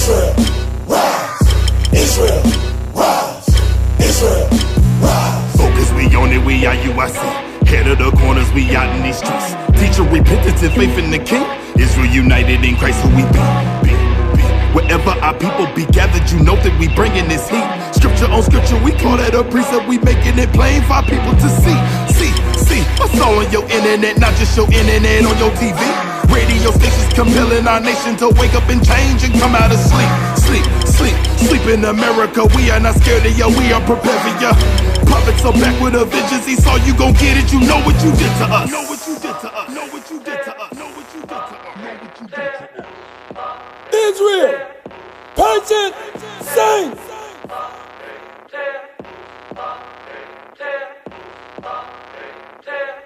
Israel, rise. Israel, rise. Israel, rise. Focus, we on it, we IUIC. Head of the corners, we out in these streets. Teaching repentance and faith in the King. Israel united in Christ, who we be. Wherever our people be gathered, you know that we bringing this heat. Scripture on scripture, we call that a precept. We making it plain for our people to see. What's all on your internet, not just your internet on your TV. Radio stations compelling our nation to wake up and change and come out of sleep. Sleep in America. We are not scared of ya, we are prepared for ya. Prophets are back with a vengeance. He saw you gon' get it. You know what you did to us. Know what you did to us. Know what you did to us. Know what you did to us. Know what you did to us. Israel, purchase, sing.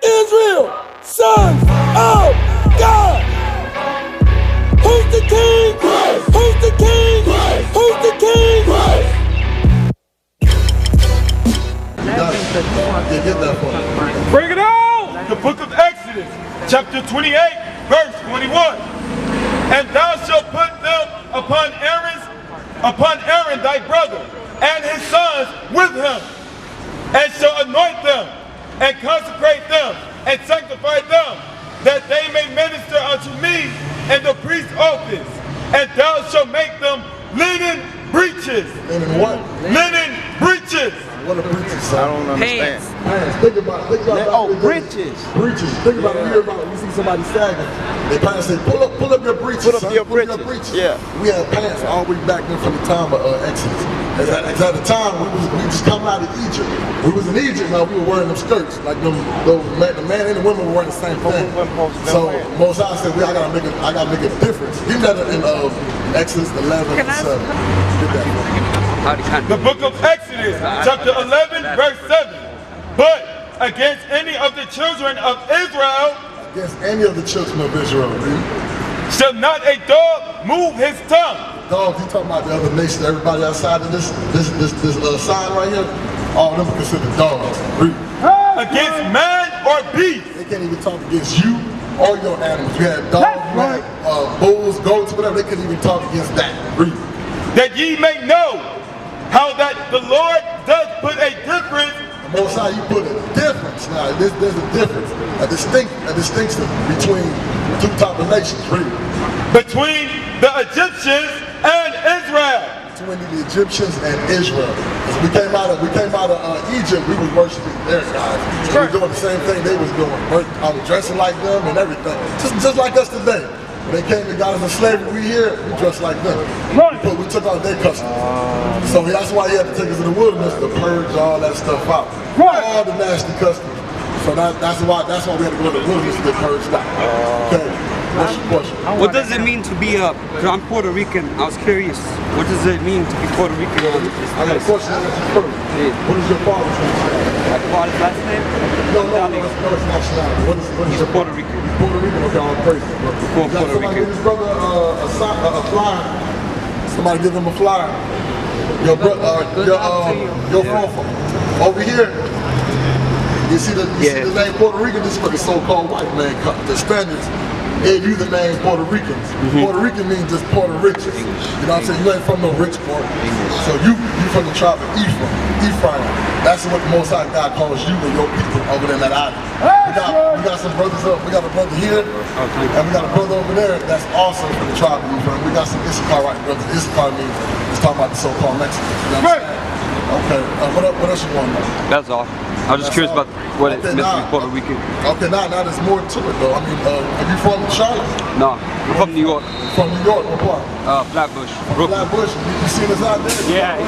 Israel, sons of God. Who's the king? Christ. Who's the king? Christ. Who's the king? Christ. Bring it on! The book of Exodus, chapter 28, verse 21. And thou shalt put them upon Aaron thy brother, and his sons with him, and shall anoint them, and consecrate them, and sanctify them, that they may minister unto me in the priest's office. And thou shalt make them linen breeches. Linen what? Linen breeches. What are breeches, son? I don't understand. Pants. Think about Oh, breeches. Breeches. Think about it. You see somebody sagging. They pants say, pull up your breeches. Put up son. your Pull up breeches. Yeah. We had pants all the way back then from the time of Exodus. At the time, we just come out of Egypt. We was in Egypt now, we were wearing them skirts. Like the man and the women were wearing the same thing. So Moses said, I gotta make a difference. Give that in Exodus 11 and 7. Get that. The book of Exodus, chapter 11, verse 7. But against any of the children of Israel, against any of the children of Israel, shall not a dog move his tongue. Dogs, you talking about the other nations, everybody outside of this sign right here, all of them are considered dogs. Against man or beast. They can't even talk against you or your animals. You had dogs, bulls, goats, whatever, they couldn't even talk against that. That ye may know how that the Lord does put a difference. The Most High, you put a difference now. There's a difference, a distinction between two type of nations, between the Egyptians and Israel. Between the Egyptians and Israel. As we came out of Egypt, we was worshiping their gods. We were doing the same thing they was doing. I was dressing like them and everything. Just like us today. When they came and got us in slavery, we dressed like them. Because we took on their customs. So that's why he had to take us to the wilderness to purge all that stuff out. All the nasty customs. So that's why we had to go to the wilderness to get purged out. Okay. What's your question? What does it mean to be because I'm Puerto Rican. I was curious. What does it mean to be Puerto Rican? I got a question first. What is your father's name? My father's last name? No, it's nationality. What is your Puerto Rican. Puerto Rican? Okay, all praise. Puerto Rican. Give his brother a flyer. Somebody give him a flyer. Your brother, your forefather. Over here. You see the name Puerto Rican? This is for the so-called white man. The Spaniards gave you the name Puerto Ricans. Puerto Rican means just Puerto riches. You know what I'm saying? You ain't from no rich part. So you from the tribe of Ephraim. That's what the Most High God calls you and your people over there in that island. We got some brothers up. We got a brother here, and we got a brother over there that's also from the tribe of Ephraim. We got some Issacharite brothers. Issachar means it's talking about the so-called Mexicans. You know what I'm saying? Okay. What else you want to know? That's all. I was just curious about what it meant to be Puerto Rican. Okay, now there's more to it though. I mean, are you from Charlotte? No, I'm from New York. From New York, what part? Flatbush, Brooklyn. Flatbush, you seen us out there? Yeah.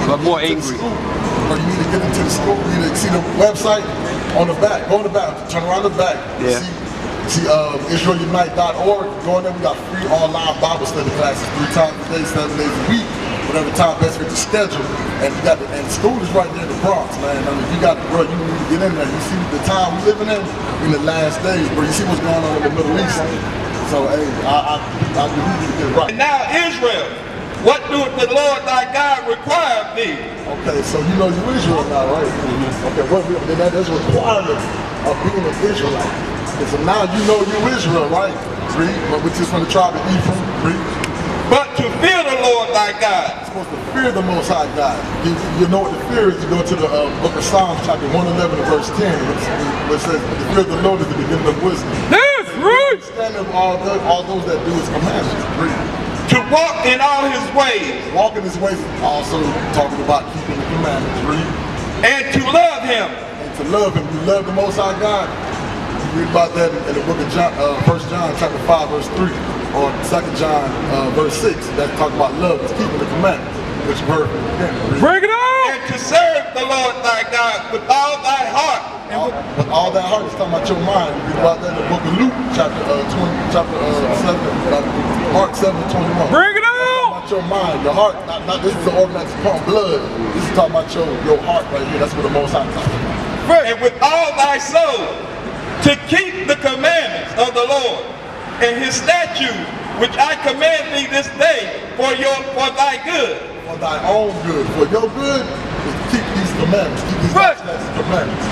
But more angry. Or you need to get into the school. You need to see the website on the back. Go on the back, turn around the back. Yeah. See IsraelUnite.org. Go in there, we got free online Bible study classes 3 times a day, 7 days a week. Whatever time best fit your schedule, and you got and the school is right there in the Bronx, man. I mean, you got to, bro, you need to get in there. You see the time we living in the last days, bro. You see what's going on in the Middle East. So, hey, I believe you get right. And now Israel, what doeth the Lord thy God require of thee? Okay, so you know you Israel now, right? Okay, then there's a requirement of being an Israelite. Okay, so now you know you Israel, right? Which is from the tribe of Ephraim. but to fear the Lord thy God. You're supposed to fear the Most High God. You know what the fear is. You go to the book of Psalms, chapter 111, verse 10, which says, the fear of the Lord is the beginning of wisdom. That's right. Understanding all those that do his commandments. Read. To walk in all his ways. Walking his ways, also talking about keeping the commandments. Read. And to love him. And to love him. You love the Most High God. You read about that in the book of John, 1 John chapter 5, verse 3. Or 2 John verse 6. That's talking about love. It's keeping the commandments. Which you heard from the beginning. Bring it on. And to serve the Lord thy God with all thy heart. With all that heart is talking about your mind. You read about that in the book of Luke, chapter 7, Mark 7:21. Bring it on. About your mind, your heart. Not this is an organ that's pumping blood. This is talking about your heart right here. That's what the Most High talking about. And with all thy soul, to keep the commandments of the Lord and his statutes, which I command thee this day for thy good. For thy own good. For your good is to keep these commandments. Keep these statutes and commandments.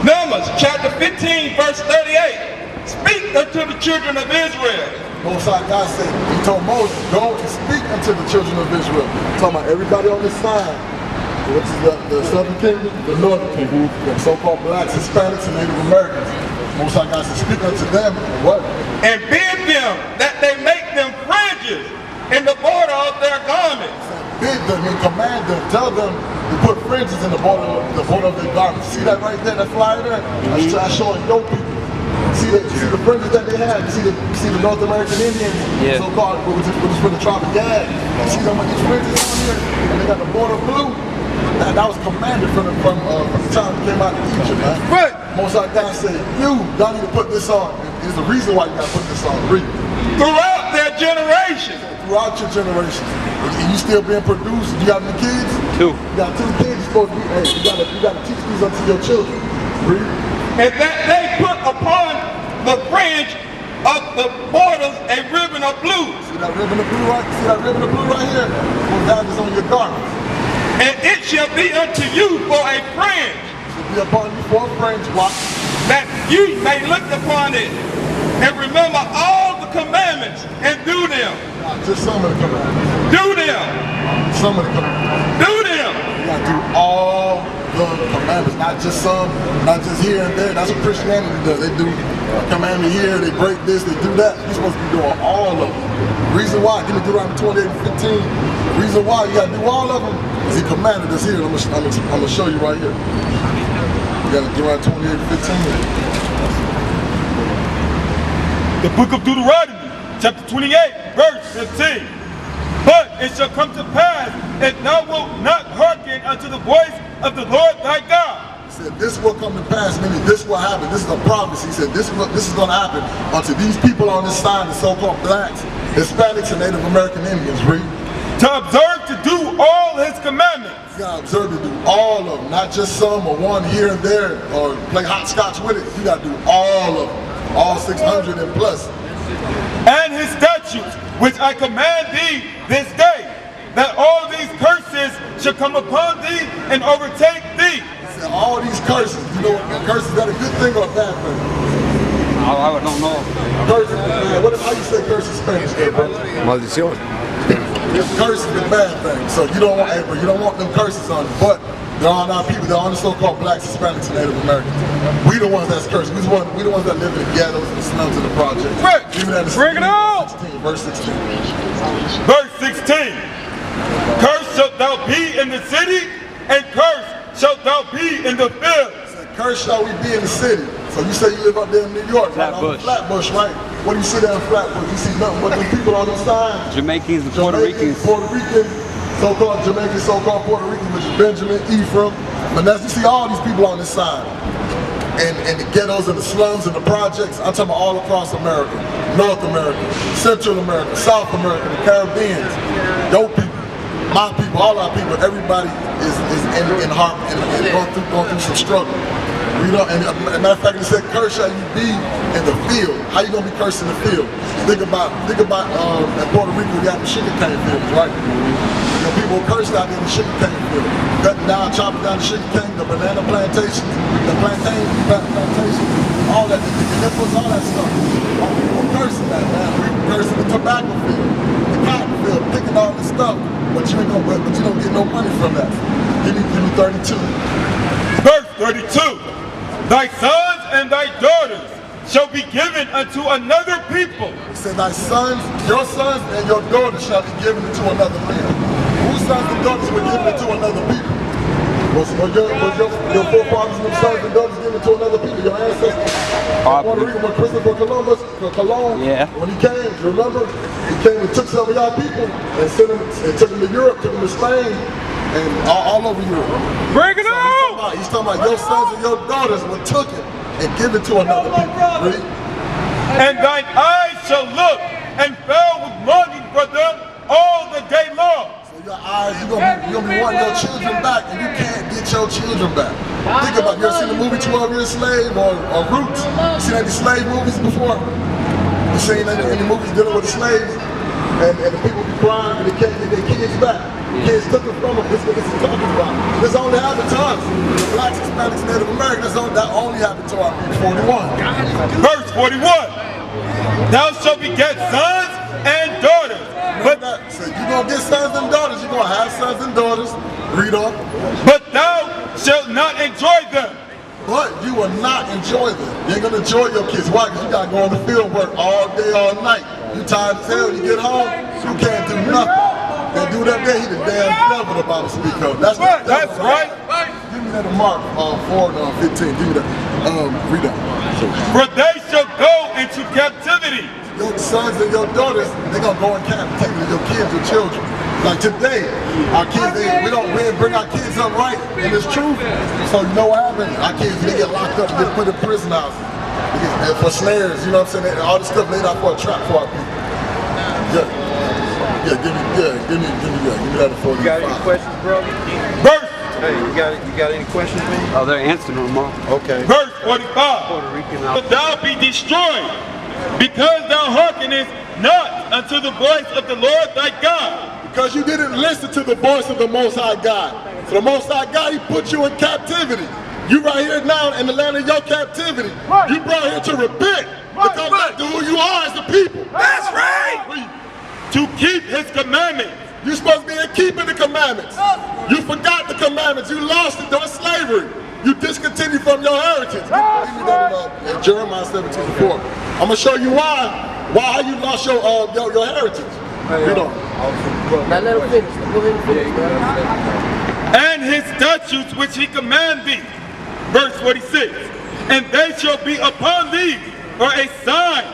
Numbers chapter 15, verse 38. Speak unto the children of Israel. Most High God said, he told Moses, go and speak unto the children of Israel. Talking about everybody on this side, which is the southern kingdom, the northern kingdom, the so-called blacks, Hispanics, and Native Americans. Most High God said, speak unto them, and what? And bid them that they make them fringes in the border of their garments. Bid them and command them, tell them to put fringes in the border of their garments. See that right there, that flyer there? That's showing your people. See the fringes that they have. See the North American Indians, so-called, which is for the tribe of Gad. You see them with these fringes on here, and they got the border blue. That was commanded from the time they came out of Egypt, man. Right. Most High God said, y'all need to put this on. There's a reason why you gotta put this on. Read. Throughout their generations. Throughout your generations. And you still being produced. You got any kids? 2. You got 2 kids. You're supposed to be, you gotta teach these unto your children. Read. And that they put upon the fringe of the borders a ribbon of blue. See that ribbon of blue right? See that ribbon of blue right here? Well, that is on your garments. And it shall be unto you for a fringe. It shall be upon you for a fringe. Watch. That you may look upon it and remember all the commandments and do them. Just some of the commandments. Do them. Some of the commandments. Do them. You gotta do all the commandments, not just some, not just here and there. That's what Christianity does. They do a commandment here, they break this, they do that. You're supposed to be doing all of them. Reason why, give me Deuteronomy 28 and 15. Reason why you gotta do all of them is he commanded us here. I'm gonna show you right here. You got Deuteronomy 28 and 15. The book of Deuteronomy, chapter 28, verse 15. But it shall come to pass that thou wilt not hearken unto the voice of the Lord thy God. He said, this will come to pass, meaning this will happen. This is a promise. He said, this is going to happen unto these people on this side, the so-called blacks, Hispanics, and Native American Indians. Read. To observe to do all his commandments. You got to observe to do all of them, not just some or one here and there, or play hopscotch with it. You got to do all of them, all 600 and plus. And his statutes, which I command thee this day, that all these curses shall come upon thee and overtake thee. He said, all these curses, you know, curses, is that a good thing or a bad thing? I don't know. Curses, man, how you say curses in Spanish, brother? Maldición. Curses is a bad thing, so you don't want them curses on you, but they're on our people, they're on the so-called blacks, Hispanics, and Native Americans. We the ones that's cursed. We the ones that live in the ghettos and the slums of the projects. Right. Bring it on! 16, verse 16. Verse 16. Cursed shalt thou be in the city, and cursed shalt thou be in the field. Cursed shall we be in the city. So you say you live up there in New York, Flatbush. Flatbush, right? What do you see there in Flatbush? You see nothing but the people on the side. Jamaicans and Puerto Ricans. Puerto Ricans, so-called Jamaicans, so-called Puerto Ricans, which is Benjamin, Ephraim, Manasseh. You see all these people on this side. And the ghettos and the slums and the projects, I'm talking about all across America, North America, Central America, South America, the Caribbean, your people, my people, all our people, everybody is in harm and going through some struggle. You know, and as a matter of fact, it said, "Cursed shall you be in the field." How you gonna be cursed in the field? Think about in Puerto Rico, we got the sugarcane fields, right? You know, people are cursed out there in the sugarcane field, cutting down, chopping down the sugarcane, the banana plantations, the plantains, all that, the nipples, all that stuff. All people are cursing that, man. We cursing the tobacco field, the all this stuff, but you don't get no money from that. Give me 32. Verse 32. Thy sons and thy daughters shall be given unto another people. It said, thy sons, your sons and your daughters shall be given to another people. Whose sons and daughters were given to another people? Was your forefathers and them sons and daughters given to another people, your ancestors? Puerto Rico, when Christopher Columbus, when he came, remember? He came and took some of y'all people and sent them, and took them to Europe, took them to Spain, and all over Europe. Bring it on! He's talking about your sons and your daughters were taken and given to another people. Read. And thine eyes shall look and fell with longing for them all the day long. Your eyes, you're gonna be wanting your children back, and you can't get your children back. Think about it. You ever seen the movie 12 Years a Slave or Roots? You seen any slave movies before? You seen any movies dealing with the slaves? And the people be crying and they can't get their kids back. Kids took them from them. This is what this is talking about. This only happened to us. The blacks, Hispanics, Native Americans, that only happened to our people. 41. Verse 41. Thou shalt beget sons and daughters. But so you're going to get sons and daughters. You're going to have sons and daughters. Read on. But thou shalt not enjoy them. But you will not enjoy them. You ain't going to enjoy your kids. Why? Because you got to go on the field work all day, all night. You tired as hell. You get home, you can't do nothing. They do that day, he the damn devil the Bible speak of. That's right. Give me that Mark 4:15. Give me that. Read that. For they shall go into captivity. Your sons and your daughters, they're gonna go in captivity. Your kids, your children. Like today, our kids, we didn't bring our kids up right, and it's true. So you know what happened? Our kids, they get locked up, they get put in prison houses. For snares, you know what I'm saying? All this stuff laid out for a trap for our people. Give me that at 45. You got any questions, bro? Verse. Hey, you got any questions, man? Oh, they're answering them all. Okay. Verse 45. Puerto Rican But thou be destroyed, because thou hearkenest not unto the voice of the Lord thy God. Because you didn't listen to the voice of the Most High God. So the Most High God, he put you in captivity. You right here now in the land of your captivity. Right. You brought here to repent. To come back to who you are as the people. That's right. To keep his commandments. You're supposed to be in keeping the commandments. You forgot the commandments. You lost it during slavery. You discontinued from your heritage. In Jeremiah 17:4. I'm gonna show you why you lost your heritage. You know. Now let him finish. Go ahead and finish. And his statutes which he command thee. Verse 46. And they shall be upon thee for a sign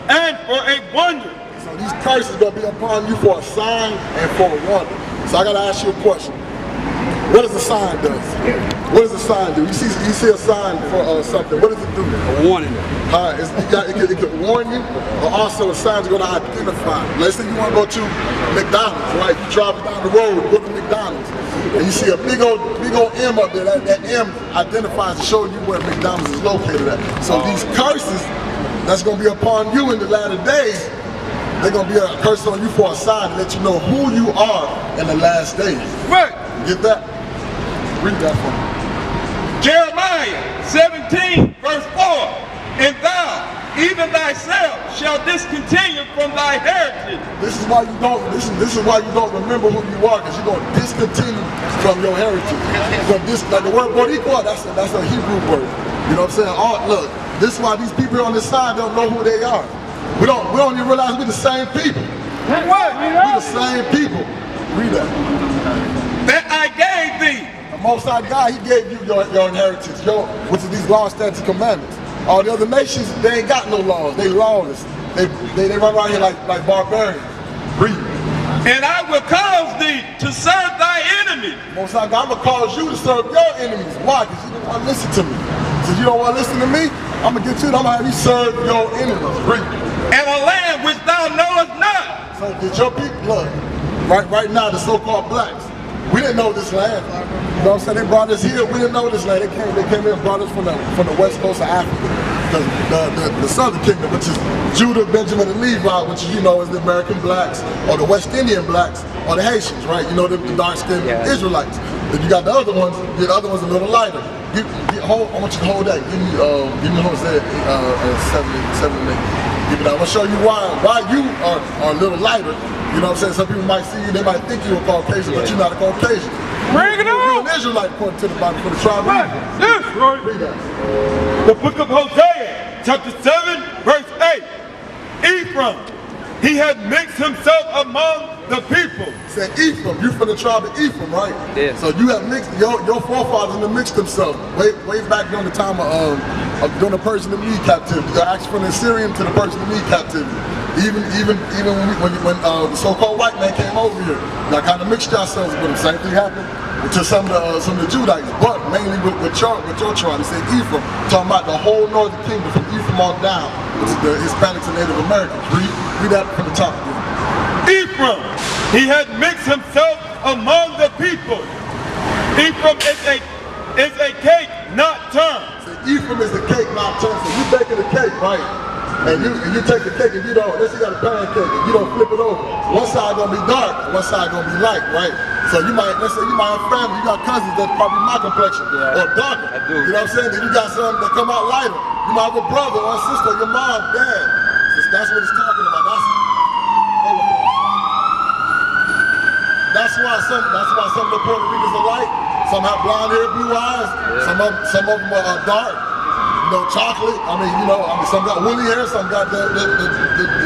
and for a wonder. So these curses are going to be upon you for a sign and for a wonder. So I got to ask you a question. What does a sign do? What does a sign do? You see a sign for something. What does it do? A warning. It could warn you, but also a sign is going to identify. Let's say you want to go to McDonald's, right? You drive down the road, go to McDonald's, and you see a big old M up there. That M identifies to show you where McDonald's is located at. So these curses that's going to be upon you in the latter days, they're going to be a curse on you for a sign to let you know who you are in the last days. Right. Get that? Read that for me. Jeremiah 17 verse 4. And thou, even thyself, shall discontinue from thy heritage. This is why you don't. This is why you don't remember who you are, because you're going to discontinue from your heritage. Like the word Boricua, that's a Hebrew word. You know what I'm saying? Look, this is why these people on this side don't know who they are. We don't even realize we're the same people. What? We're the same people. Read that. That I gave thee. The Most High God, he gave you your inheritance, which is these laws, statutes, commandments. All the other nations, they ain't got no laws. They lawless. They run around here like barbarians. Read. And I will cause thee to serve thy enemies. Most High God, I'm gonna cause you to serve your enemies. Why? Because you don't want to listen to me. Since you don't want to listen to me, I'm gonna get you. I'm gonna have you serve your enemies. Read. And a land which thou knowest not. So did your people look? Right now, the so-called blacks, we didn't know this land. You know what I'm saying? They brought us here. We didn't know this land. They came here and brought us from the west coast of Africa, the southern kingdom, which is Judah, Benjamin, and Levi, which is, is the American blacks, or the West Indian blacks, or the Haitians, right? You know, the dark-skinned Israelites. Then you got the other ones. The other ones a little lighter. I want you to hold that. Give me Hosea 7 and 8. I'm gonna show you why you are a little lighter. You know what I'm saying? Some people might see you, they might think you're a Caucasian, but you're not a Caucasian. Bring it on! You're an Israelite according to the Bible, for the tribe of Israel. Yes, right. Read that. The book of Hosea, chapter 7, verse 8. Ephraim, he had mixed himself among the people. Say Ephraim, you from the tribe of Ephraim, right? Yeah. So you have mixed, your forefathers have mixed themselves way back during the time of during the Persian and Mede captivity. Actually from the Assyrian to the Persian and Mede captivity. Even when the so-called white man came over here, y'all kind of mixed yourselves with them. Same thing happened to some of the Judites, but mainly with your tribe. They say Ephraim, talking about the whole northern kingdom from Ephraim on down, which is the Hispanics and Native Americans. Read that from the top again. Ephraim, he had mixed himself among the people. Ephraim is a cake not turned. So Ephraim is the cake not turned. So you baking the cake, right? And you take the cake and you don't, let's say you got a pancake and you don't flip it over. One side gonna be dark, one side gonna be light, right? So you might, let's say you might have family, you got cousins that's probably my complexion, or darker. I do. You know what I'm saying? Then you got some that come out lighter. You might have a brother or a sister, your mom, dad. That's what it's talking about. That's why some of the Puerto Ricans are light. Some have blonde hair, blue eyes. Yeah. Some of them are dark. You know, chocolate. Some got woolly hair, some got the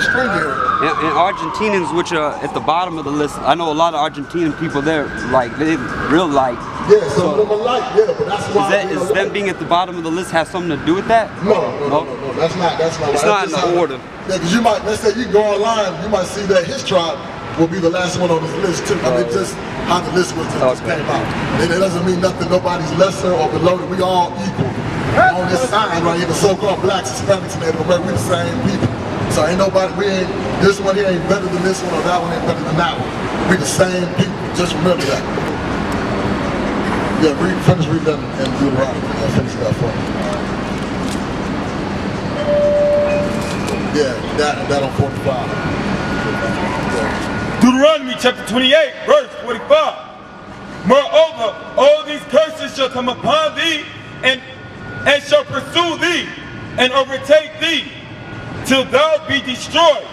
stringy hair. And Argentinians, which are at the bottom of the list, I know a lot of Argentinian people there, like, they're real light. Yeah, some of them are light, yeah, but that's why. Is them being at the bottom of the list has something to do with that? No, that's not It's right. not in the order. Yeah, because you might, let's say you go online, you might see that his tribe will be the last one on this list too. I mean, just how the list was just came out. And it doesn't mean nothing, nobody's lesser or below, we all equal. On this sign right here, the so-called blacks, Hispanics, and Native Americans, we're the same people. So ain't nobody, this one here ain't better than this one, or that one ain't better than that one. We're the same people, just remember that. Yeah, finish reading that and Deuteronomy. I'll finish that for you. Yeah, that on 45. Yeah. Deuteronomy chapter 28, verse 45. Moreover, all these curses shall come upon thee, and shall pursue thee, and overtake thee, till thou be destroyed,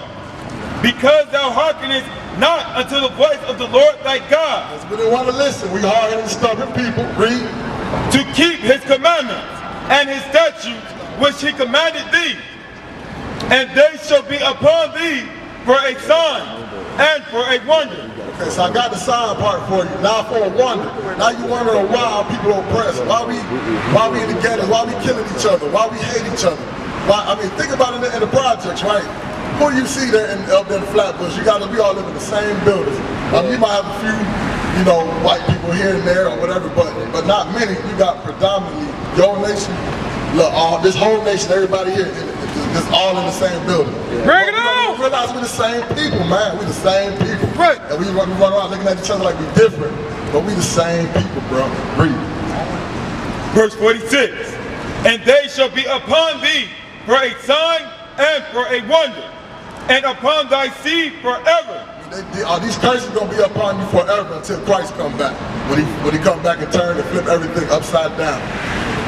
because thou hearkenest not unto the voice of the Lord thy God. Because we didn't want to listen. We hard and stubborn people. Read. To keep his commandments and his statutes, which he commanded thee, and they shall be upon thee for a sign and for a wonder. Okay, so I got the sign part for you. Now for a wonder. Now you wondering why people are oppressed. Why we in the ghettos? Why we killing each other? Why we hate each other? Why? I mean, think about it in the projects, right? Who do you see there up there in Flatbush? We all live in the same buildings. You might have a few, white people here and there or whatever, but not many. You got predominantly your nation. Look, this whole nation, everybody here, it's all in the same building. Bring it on! We realize we're the same people, man. We're the same people. Right. And we run around looking at each other like we're different, but we the same people, bro. Read. Verse 46. And they shall be upon thee for a sign and for a wonder, and upon thy seed forever. These curses are gonna be upon you forever until Christ come back. When he come back and turn and flip everything upside down,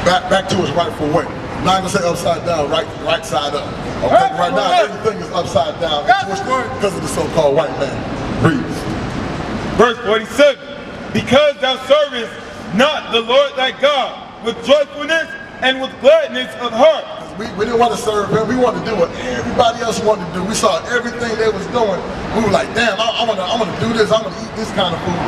back to its rightful way. I'm not gonna say upside down, right side up. Okay, right now everything is upside down because of the so-called white man. Read. Verse 47. Because thou servest not the Lord thy God with joyfulness and with gladness of heart. We didn't want to serve him. We wanted to do what everybody else wanted to do. We saw everything they was doing. We were like, damn, I want to do this. I want to eat this kind of food.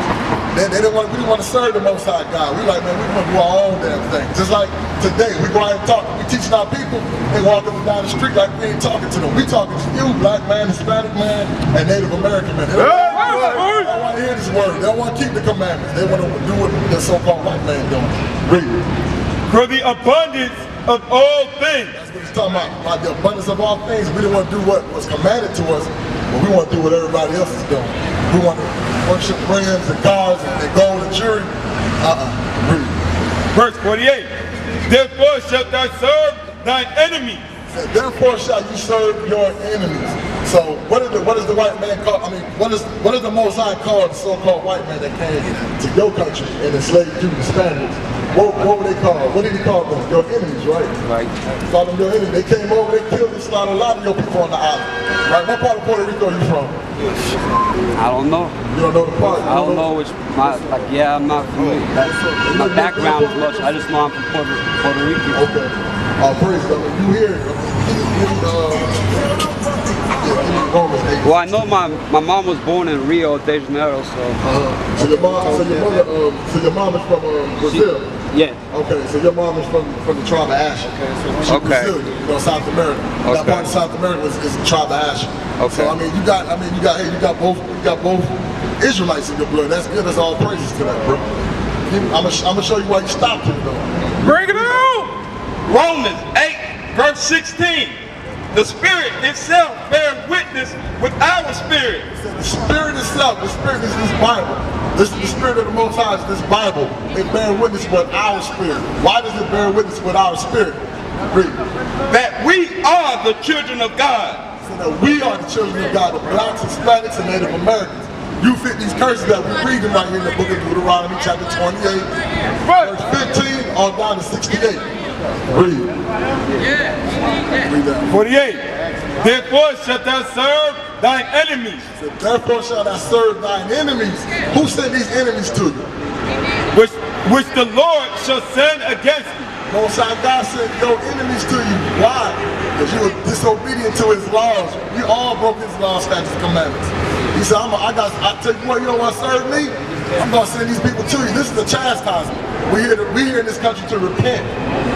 We didn't want to serve the Most High God. We like, man, we want to do our own damn thing. Just like today, we go out and talk. We teaching our people. They walk up and down the street like we ain't talking to them. We talking to you, black man, Hispanic man, and Native American man. They don't want to hear this word. They don't want to keep the commandments. They want to do what the so-called white man doing. Read. For the abundance of all things. That's what he's talking about the abundance of all things. We didn't want to do what was commanded to us, but we want to do what everybody else is doing. We want to worship rims and cars and gold and jewelry. Read. Verse 48. Therefore shalt thou serve thine enemies. Therefore shall you serve your enemies. So what is the white man called? I mean, what is the Most High called the so-called white man that came to your country and enslaved you, the Spaniards? what were they called? What did he call them? Your enemies, right? Right. He called them your enemies. They came over, they killed and slaughtered a lot of your people on the island. Right? What part of Puerto Rico are you from? I don't know. You don't know the part? I don't know which, yeah, I'm not familiar. My background is much. I just know I'm from Puerto Rico. Okay. Praise God. You here? Well, I know my mom was born in Rio de Janeiro, so. So your mom is from Brazil. Yeah. Okay, so your mom is from the tribe of Asher. So she's Brazilian, you know, South America. That part of South America is the tribe of Asher. Okay. So you got both Israelites in your blood. That's good. That's all praises to that, bro. I'm gonna show you why you stopped him though. Bring it on! Romans 8, verse 16. The Spirit itself bears witness with our spirit. The Spirit itself, the Spirit is this Bible. This is the Spirit of the Most High, is this Bible. It bears witness with our spirit. Why does it bear witness with our spirit? Read. That we are the children of God. So that we are the children of God, the blacks, Hispanics, and Native Americans. You fit these curses that we're reading right here in the book of Deuteronomy, chapter 28, verse 15, on down to 68. Read. Read that. 48. Therefore shalt thou serve thine enemies. So therefore shalt thou serve thine enemies. Who sent these enemies to you? Which the Lord shall send against you. Most High God sent your enemies to you. Why? Because you were disobedient to his laws. We all broke his laws, statutes, and commandments. He said, I tell you what, you don't want to serve me? I'm going to send these people to you. This is a chastisement. We here in this country to repent.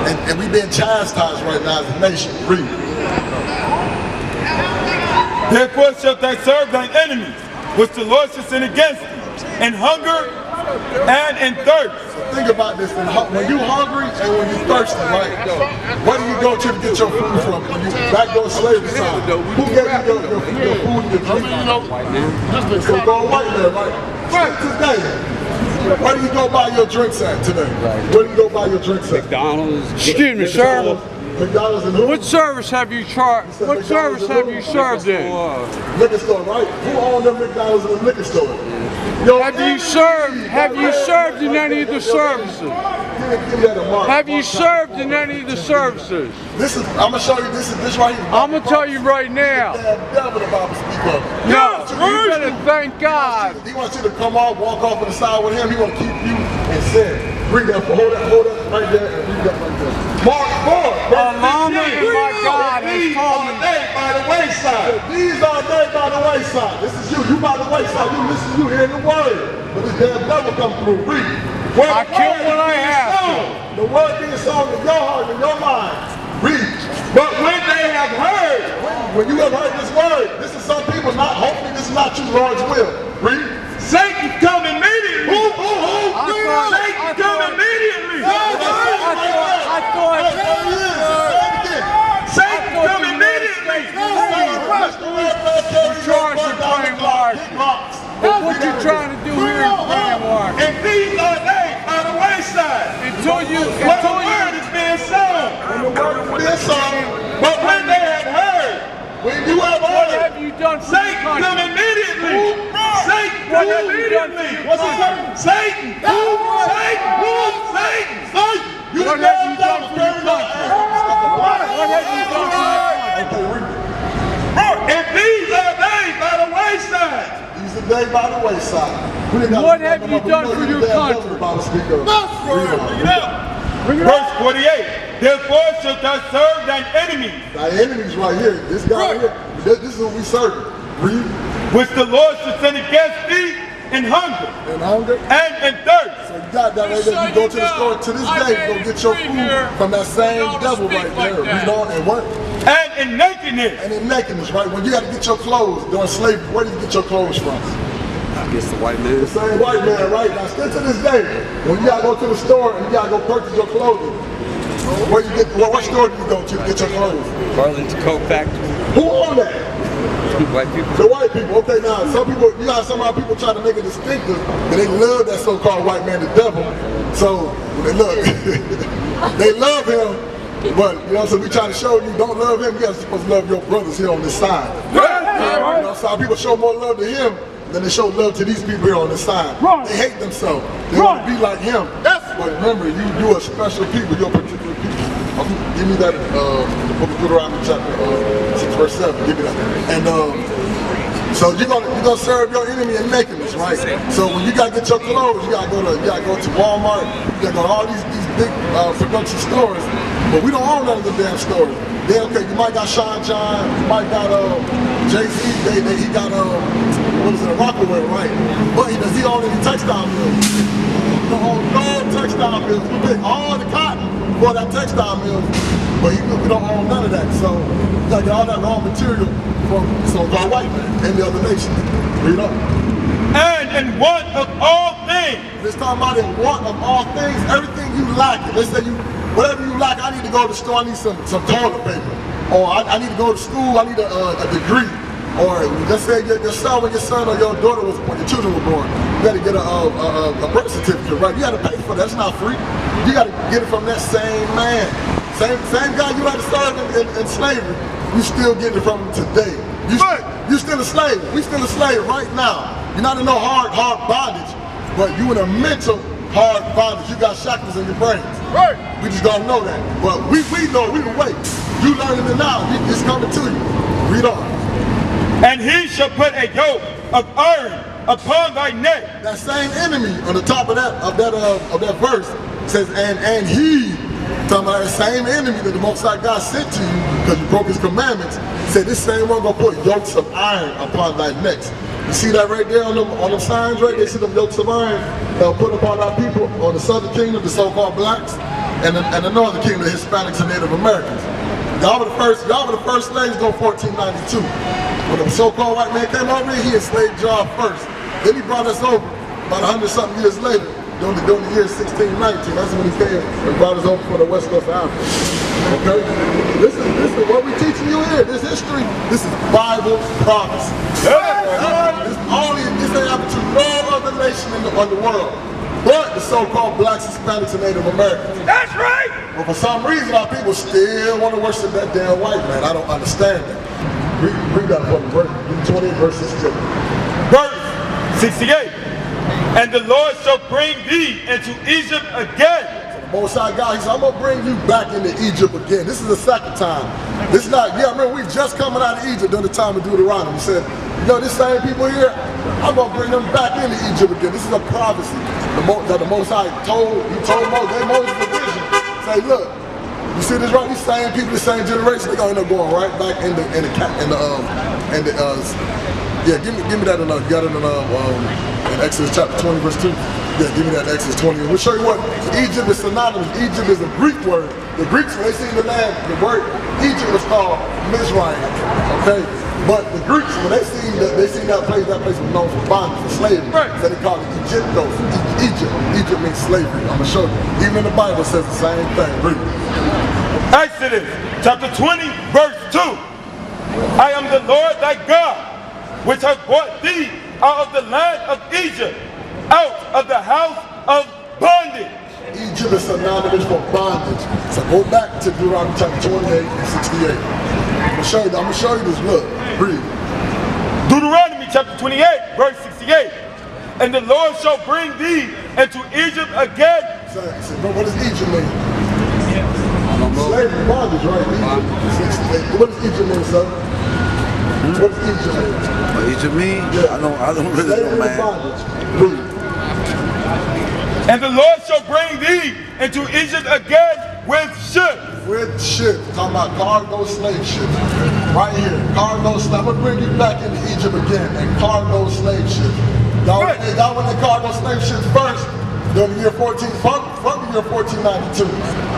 And we've been chastised right now as a nation. Read. Therefore shalt thou serve thine enemies, which the Lord shall send against thee, in hunger and in thirst. So think about this. When you're hungry and when you're thirsty, right? Where do you go to get your food from? When you back door slavery time, who gave you your food and your drink? So go white man, right? Right today. Where do you go buy your drinks at today? Where do you go buy your drinks at? McDonald's. Excuse me, sir. McDonald's and who? What service have you served in? Liquor store, right? Who owned the McDonald's and the liquor store? Have you served in any of the services? Have you served in any of the services? I'm gonna show you this right here. I'm gonna tell you right now. Devil the Bible speak of. No, you better thank God. He wants you to come off, walk off on the side with him. He want to keep you in sin. Read that, hold that right there, and read that right there. Mark 4. Along with my God has told me. By the wayside. These are they by the wayside. This is you. You by the wayside. You listen. You hearing the word. But this damn devil come through. Read. I kill what I have to. The word being sown in your heart and your mind. Read. But when they have heard, when you have heard this word, this is some people not. Hopefully, this is not you, Lord's will. Read. Satan come immediately. Satan come immediately. Satan come immediately. You're charged with brainwashing. What you trying to do here is brainwashing. And these are they by the wayside. Until the word is being sown. But when they have heard, what have you done for the Satan country? come immediately. Satan What come have you done for immediately. the country? Satan. What have you done for your country? What have you done for your country? And these are they by the wayside. These are they by the wayside. What have you done for your country? Verse 48. Therefore shalt thou serve thine enemies. Thy enemies right here. This guy right here. This is who we serve. Read. Which the Lord shall send against thee in hunger. In hunger. And in thirst. So you got that right there. You go to the store to this day, you go get your food from that same devil right there. Read on and what? And in nakedness. And in nakedness, right? When you got to get your clothes during slavery, where do you get your clothes from? I guess the white man. The same white man, right? Now still to this day, when you gotta go to the store and you gotta go purchase your clothing, what store do you go to get your clothes? Arlington Coat Factory. Who own that? White people. The white people. Okay, now some people, you got some people try to make it distinctive, but they love that so-called white man, the devil. So they look, they love him, but you know, so we try to show you don't love him. You're supposed to love your brothers here on this side. You know, some people show more love to him then they show love to these people here on the side. Right. They hate themselves. They Right. want to be like him. But remember, you are special people. You're a particular people. Give me that, the book of Deuteronomy chapter 6 verse 7. Give me that. And so you're gonna serve your enemy in nakedness, right? So when you gotta get your clothes, you gotta go to Walmart, you gotta go to all these big production stores, but we don't own none of the damn stores. Then okay, you might got Sean John, you might got Jay-Z, he got what is it, a Rockaway, right? But does he own any textile mills? He don't own no textile mills. We pick all the cotton for that textile mill, but we don't own none of that. So you gotta get all that raw material from so-called white men and the other nations. Read up. And in want of all things. It's talking about in want of all things, everything you lack. Let's say whatever you lack, I need to go to the store, I need some toilet paper. Or I need to go to school, I need a degree. Or let's say your son, when your son or your daughter when your children were born, you got to get a birth certificate, right? You got to pay for that. That's not free. You got to get it from that same man. Same guy you had to serve in slavery. You still getting it from him today. You still a slave. We still a slave right now. You're not in no hard bondage, but you in a mental hard bondage. You got shackles in your brains. Right. We just don't know that. But we know, we can wait. You learning it now. It's coming to you. Read on. And he shall put a yoke of iron upon thy neck. That same enemy on the top of that verse says, and he, talking about that same enemy that the Most High God sent to you because you broke his commandments, said this same one gonna put yokes of iron upon thy necks. You see that right there on them signs right there? See them yokes of iron put upon our people on the southern kingdom, the so-called blacks, and the northern kingdom, the Hispanics and Native Americans. Y'all were the first slaves go 1492. When the so-called white man came over here, he enslaved y'all first. Then he brought us over about 100-something years later, during the year 1619. That's when he came and brought us over for the west coast of Africa. Okay? Listen, what we teaching you here, this history, this is Bible prophecy. This ain't happened to no other nation in the world but the so-called blacks, Hispanics, and Native Americans. That's right. But for some reason, our people still want to worship that damn white man. I don't understand that. Read that from verse 28, verse 68. Verse 68. And the Lord shall bring thee into Egypt again. Most High God, he said, I'm going to bring you back into Egypt again. This is the second time. This is not, remember we just coming out of Egypt during the time of Deuteronomy. He said, this same people here, I'm going to bring them back into Egypt again. This is a prophecy that the Most High told Moses the vision. Say, look, you see this right? These same people, the same generation, they're going to end up going right back give me that you got it in Exodus chapter 20, verse 2. Yeah, give me that in Exodus 20. We'll show you what Egypt is synonymous. Egypt is a Greek word. The Greeks, when they seen the land, the word Egypt was called Mizraim. Okay? But the Greeks, when they seen that place was known for bondage, for slavery. Right. So they called it Egyptos. Egypt means slavery. I'm gonna show you. Even in the Bible it says the same thing. Read. Exodus chapter 20, verse 2. I am the Lord thy God, which have brought thee out of the land of Egypt, out of the house of bondage. Egypt is synonymous for bondage. So go back to Deuteronomy chapter 28 and 68. I'm gonna show you this. Look, read. Deuteronomy chapter 28, verse 68. And the Lord shall bring thee into Egypt again. So what does Egypt mean? Slavery, bondage, right? Egypt. What does Egypt mean, son? What does Egypt mean? What Egypt mean? Yeah. I don't really know, man. Bondage. Read. And the Lord shall bring thee into Egypt again with ships. With ships. Talking about cargo slave ships. Right here. Cargo slave. I'm going to bring you back into Egypt again. And cargo slave ships. Y'all went in cargo slave ships first during the year from the year 1492.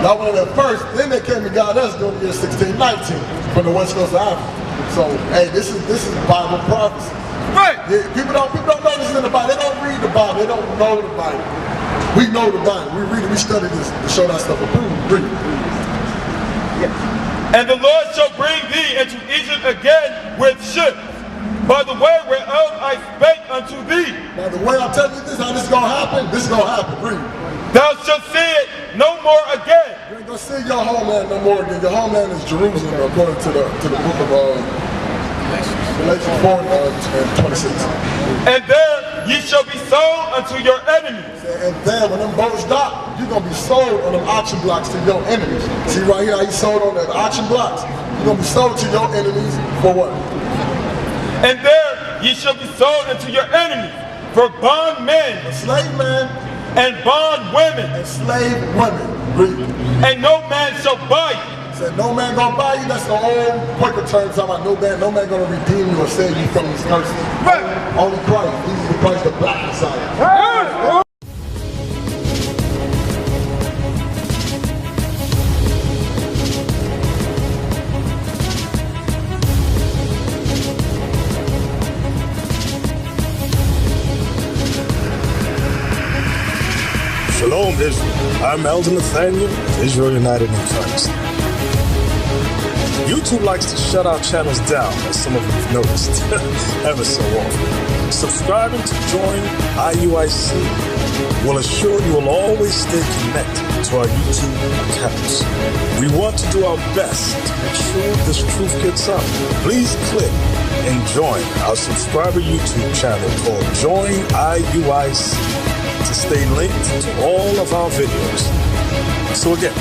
Y'all went in there first. Then they came and got us during the year 1619 from the west coast of Africa. So, hey, this is Bible prophecy. Right. Yeah, people don't know this in the Bible. They don't read the Bible. They don't know the Bible. We know the Bible. We read it. We study this to show that stuff approved. Read it. And the Lord shall bring thee into Egypt again with ships, by the way whereof I spake unto thee. By the way I'm telling you this, how this is going to happen, this is going to happen. Read. Thou shalt see it no more again. You ain't going to see your homeland no more again. Your homeland is Jerusalem, according to the book of Galatians 4 and 26. And there ye shall be sold unto your enemies. And then when them boats dock, you're going to be sold on them auction blocks to your enemies. See right here how you sold on the auction blocks? You're going to be sold to your enemies for what? And there ye shall be sold unto your enemies for bondmen, Slave man, and bondwomen, and slave women. Read. and no man shall buy you. Said no man gonna buy you. That's the old Quaker term talking about no man gonna redeem you or save you from these curses. Right. Only Christ. Jesus the Christ, the black Messiah. Shalom, Israel. I'm Elder Nathaniel, Israel United in Christ. YouTube likes to shut our channels down, as some of you have noticed, ever so often. Subscribing to join IUIC will assure you will always stay connected to our YouTube accounts. We want to do our best to make sure this truth gets out. Please click and join our subscriber YouTube channel called Join IUIC to stay linked to all of our videos. So again,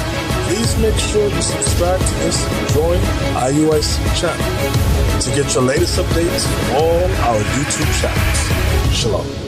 please make sure you subscribe to this and join IUIC channel to get your latest updates from all our YouTube channels. Shalom.